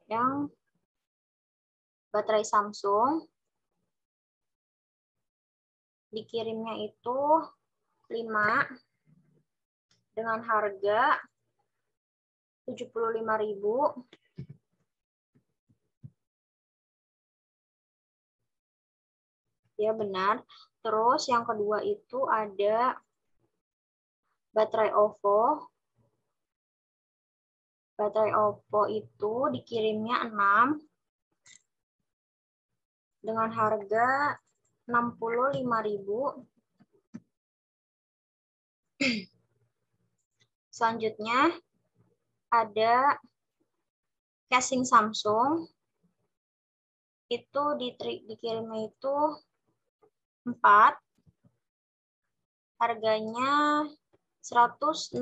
A: yang baterai Samsung. Dikirimnya itu 5 dengan harga 75.000. Ya, benar. Terus yang kedua itu ada baterai OVO. Baterai OVO itu dikirimnya 6 dengan harga 65.000. Selanjutnya ada casing Samsung. Itu dikirimnya itu 4. Harganya 160.000.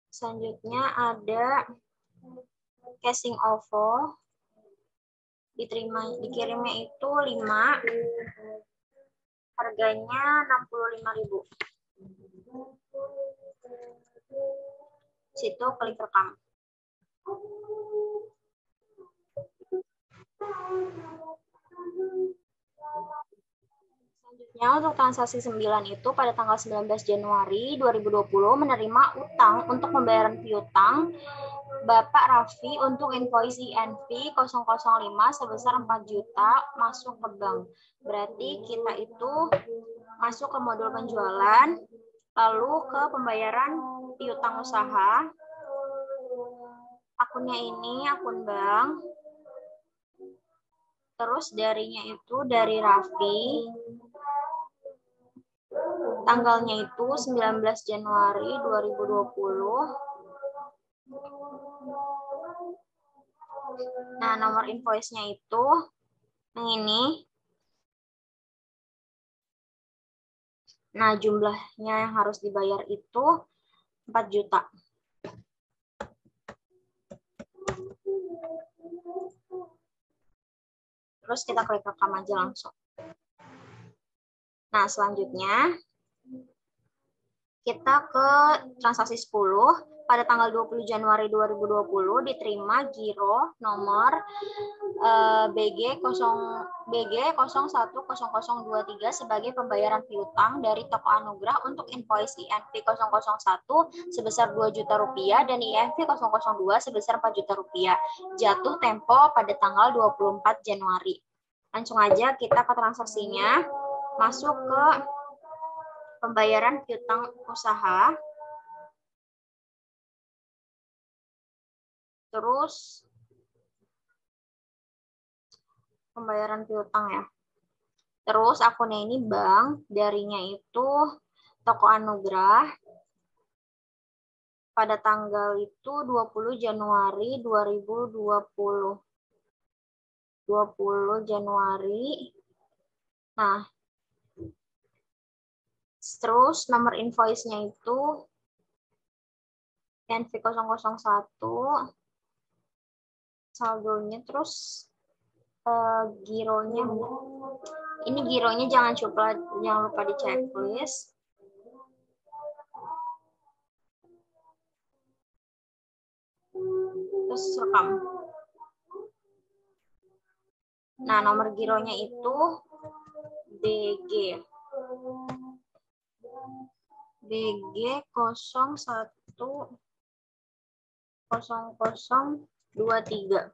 A: Selanjutnya ada casing OVO. Dikirimnya itu 5. Harganya 65.000. Situ klik rekam. Selanjutnya untuk transaksi 9 itu pada tanggal 19 Januari 2020 menerima utang untuk pembayaran piutang Bapak Raffi untuk invoice INV 005 sebesar 4 juta masuk ke bank. Berarti kita itu masuk ke modul penjualan, lalu ke pembayaran piutang usaha. Akunnya ini akun bank. Terus darinya itu dari Raffi. Tanggalnya itu 19 Januari 2020. Nah, nomor invoice-nya itu yang ini. Nah, jumlahnya yang harus dibayar itu 4 juta. Terus kita klik rekam aja langsung. Nah, selanjutnya kita ke transaksi 10. Pada tanggal 20 Januari 2020 diterima giro nomor BG 010023 sebagai pembayaran piutang dari Toko Anugrah untuk invoice INV 001 sebesar 2 juta rupiah dan INV 002 sebesar 4 juta rupiah. Jatuh tempo pada tanggal 24 Januari. Langsung aja kita ke transaksinya. Masuk ke pembayaran piutang usaha. Terus pembayaran piutang ya. Terus akunnya ini bank, darinya itu Toko Anugrah. Pada tanggal itu 20 Januari 2020. 20 Januari. Nah, terus nomor invoice-nya itu NV 001. Saldonya terus gironya. Ini gironya jangan lupa di checklist. Terus rekam. Nah, nomor gironya itu BG 010023.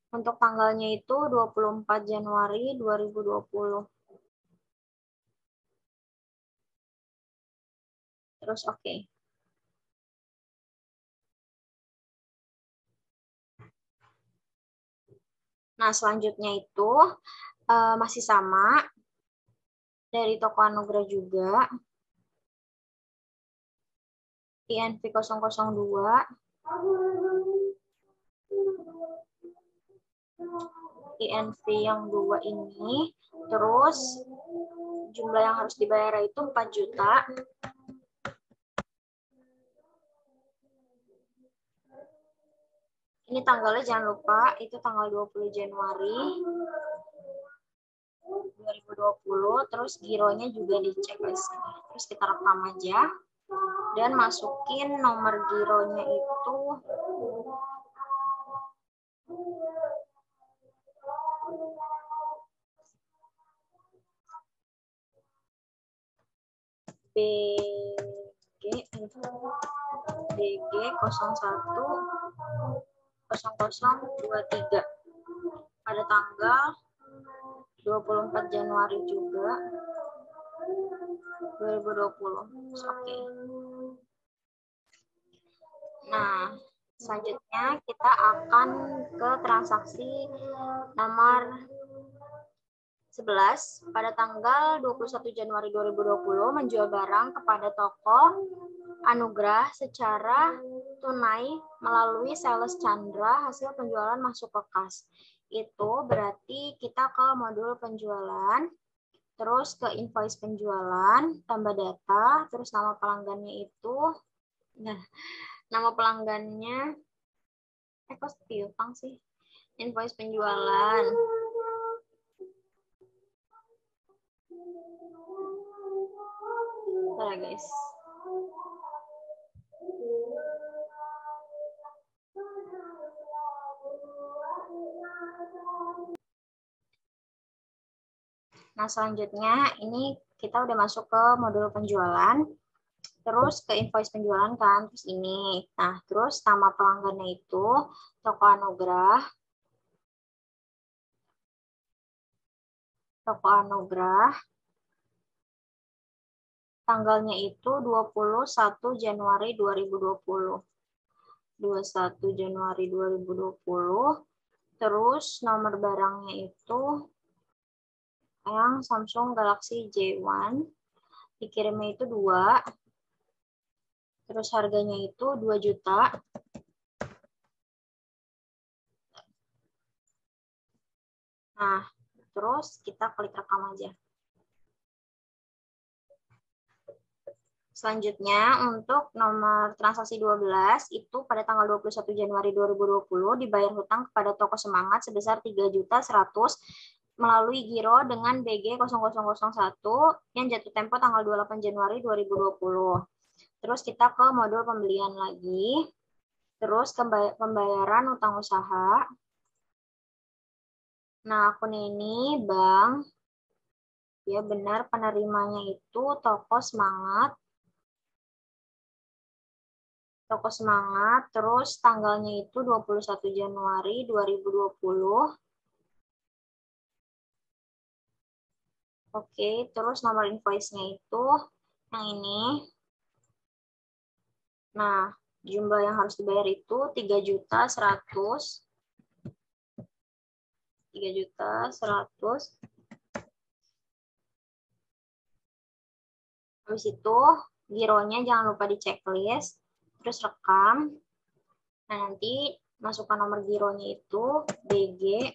A: Untuk tanggalnya itu 24 Januari 2020. Terus oke. Nah, selanjutnya itu masih sama. Dari Toko Anugrah juga. INV 002. INV yang 2 ini. Terus jumlah yang harus dibayar itu 4 juta. Ini tanggalnya jangan lupa, itu tanggal 20 Januari 2020, terus gironya juga dicek guys. Terus kita rekam aja dan masukin nomor gironya itu BG 010023 pada tanggal 24 Januari juga 2020. Oke. Nah, selanjutnya kita akan ke transaksi nomor 11 pada tanggal 21 Januari 2020 menjual barang kepada toko Anugrah secara tunai melalui sales Chandra, hasil penjualan masuk ke kas. Itu berarti kita ke modul penjualan, terus ke invoice penjualan, tambah data, terus nama pelanggannya itu, nah nama pelanggannya, kok piutang sih, invoice penjualan. Bentar guys. Nah, selanjutnya ini kita udah masuk ke modul penjualan, terus ke invoice penjualan kan, terus ini. Nah, terus nama pelanggannya itu Toko Anugrah. Toko Anugrah. Tanggalnya itu 21 Januari 2020. 21 Januari 2020. Terus nomor barangnya itu yang Samsung Galaxy J1. Dikirimnya itu 2. Terus harganya itu 2 juta. Nah, terus kita klik rekam aja. Selanjutnya, untuk nomor transaksi 12, itu pada tanggal 21 Januari 2020 dibayar hutang kepada Toko Semangat sebesar 3.100.000 melalui giro dengan BG 0001 yang jatuh tempo tanggal 28 Januari 2020. Terus kita ke modul pembelian lagi. Terus pembayaran utang usaha. Nah, akun ini bank. Ya benar, penerimanya itu Toko Semangat. Toko Semangat, terus tanggalnya itu 21 Januari 2020. Oke, terus nomor invoice-nya itu yang ini. Nah, jumlah yang harus dibayar itu 3.100.000. 3.100.000. Habis itu, gironya jangan lupa di checklist. Terus rekam. Nah, nanti masukkan nomor gironya itu BG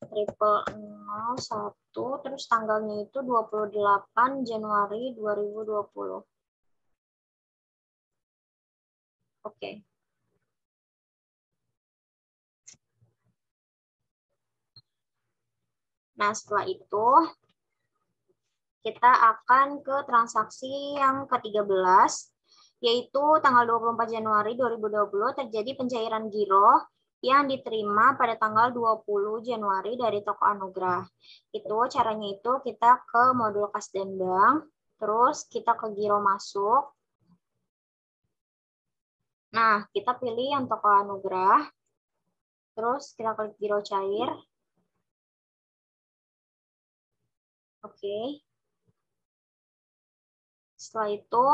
A: 0001, terus tanggalnya itu 28 Januari 2020. Oke. Nah, setelah itu kita akan ke transaksi yang ke-13, yaitu tanggal 24 Januari 2020 terjadi pencairan giro yang diterima pada tanggal 20 Januari dari Toko Anugrah. Itu caranya itu kita ke modul kas dan bank, terus kita ke giro masuk. Nah, kita pilih yang Toko Anugrah, terus kita klik giro cair. Oke. Setelah itu,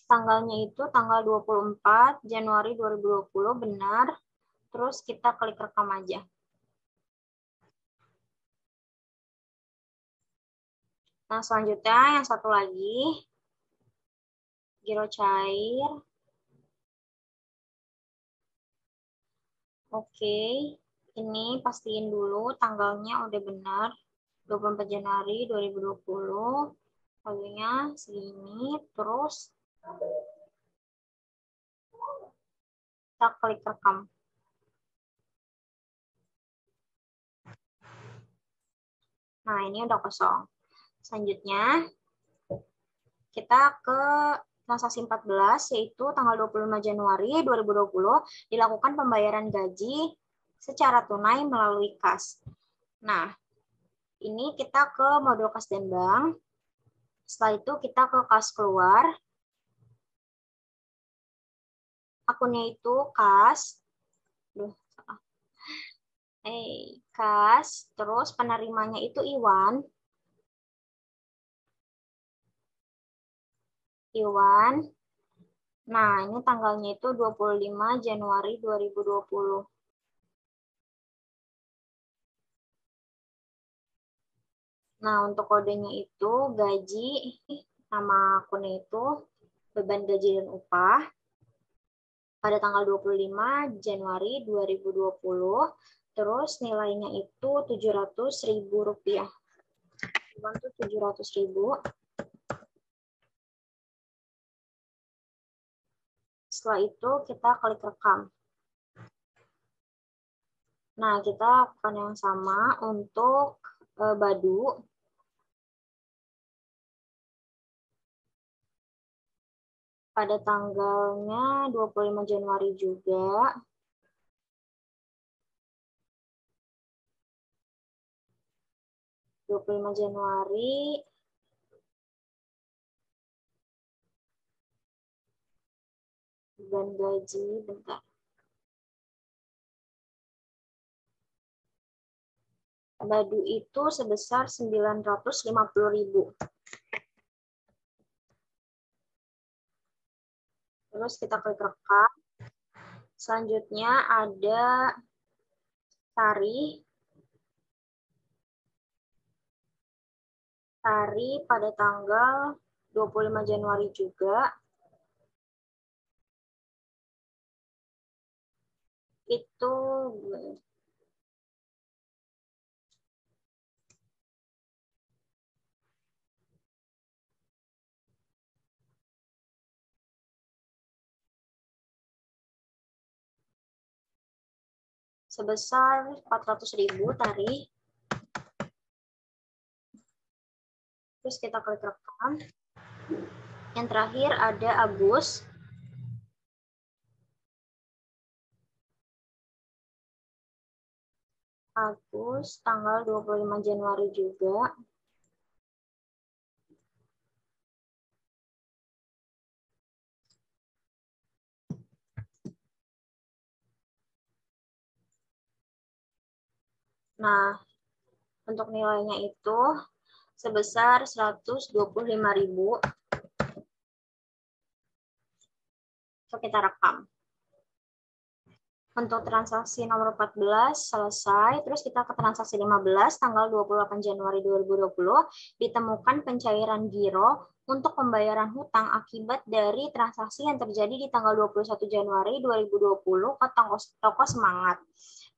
A: tanggalnya itu tanggal 24 Januari 2020, benar. Terus kita klik rekam aja. Nah, selanjutnya yang satu lagi, giro cair. Oke, ini pastiin dulu tanggalnya udah benar. 24 Januari 2020, valuenya segini, terus Kita klik rekam. Nah, ini udah kosong. Selanjutnya, kita ke transaksi 14, yaitu tanggal 25 Januari 2020, dilakukan pembayaran gaji secara tunai melalui kas. Nah, ini kita ke modul kas dan bank. Setelah itu kita ke kas keluar. Akunnya itu kas. Kas, terus penerimanya itu Iwan. Nah, ini tanggalnya itu 25 Januari 2020. Nah, untuk kodenya itu gaji, nama akunnya itu beban gaji dan upah pada tanggal 25 Januari 2020. Terus nilainya itu Rp700.000. Uang itu 700.000. Setelah itu kita klik rekam. Nah, kita lakukan yang sama untuk Badu. Pada tanggalnya 25 Januari juga. Januari. Beban gaji, bentar. Badu itu sebesar 950.000. Terus kita klik rekam. Selanjutnya ada Tari. Tari pada tanggal 25 Januari juga. Itu sebesar 400.000 Tari. Terus kita klik rekam. Yang terakhir ada Agus. Agus tanggal 25 Januari juga. Nah, untuk nilainya itu sebesar 125.000. So, kita rekam. Untuk transaksi nomor 14 selesai, terus kita ke transaksi 15 tanggal 28 Januari 2020 ditemukan pencairan giro untuk pembayaran hutang akibat dari transaksi yang terjadi di tanggal 21 Januari 2020 ke toko Semangat.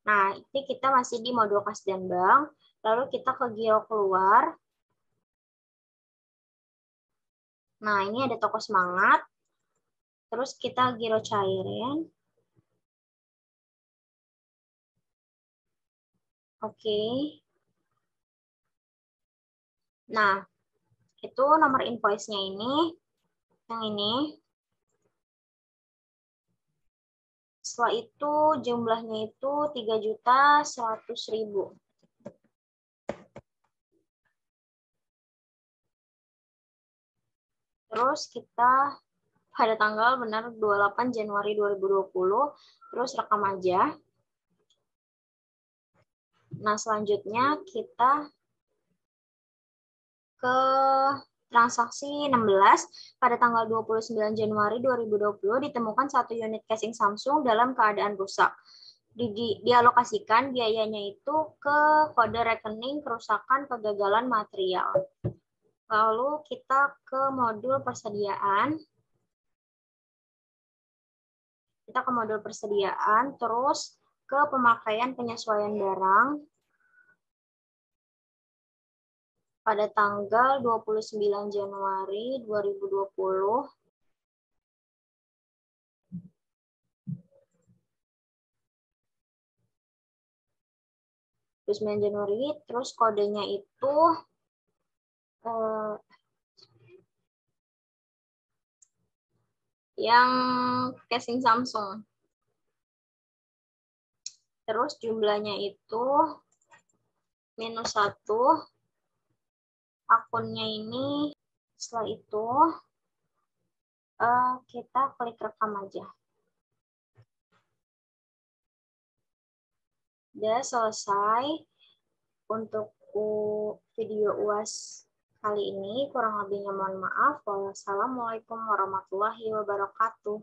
A: Nah, ini kita masih di modul kas dan bank, lalu kita ke giro keluar. Nah, ini ada toko Semangat. Terus kita giro cairan. Oke. Nah, itu nomor invoice-nya ini, yang ini. Setelah itu jumlahnya itu 3.100.000. Terus kita pada tanggal benar 28 Januari 2020, terus rekam aja. Nah, selanjutnya kita ke transaksi 16 pada tanggal 29 Januari 2020 ditemukan 1 unit casing Samsung dalam keadaan rusak. Dialokasikan biayanya itu ke kode rekening kerusakan kegagalan material. Lalu kita ke modul persediaan. Kita ke modul persediaan, terus ke pemakaian penyesuaian barang. Pada tanggal 29 Januari 2020, 29 Januari, terus kodenya itu yang casing Samsung. Terus jumlahnya itu -1. Akunnya ini, setelah itu kita klik rekam aja. Udah selesai untuk video UAS kali ini. Kurang lebihnya mohon maaf. Wassalamualaikum warahmatullahi wabarakatuh.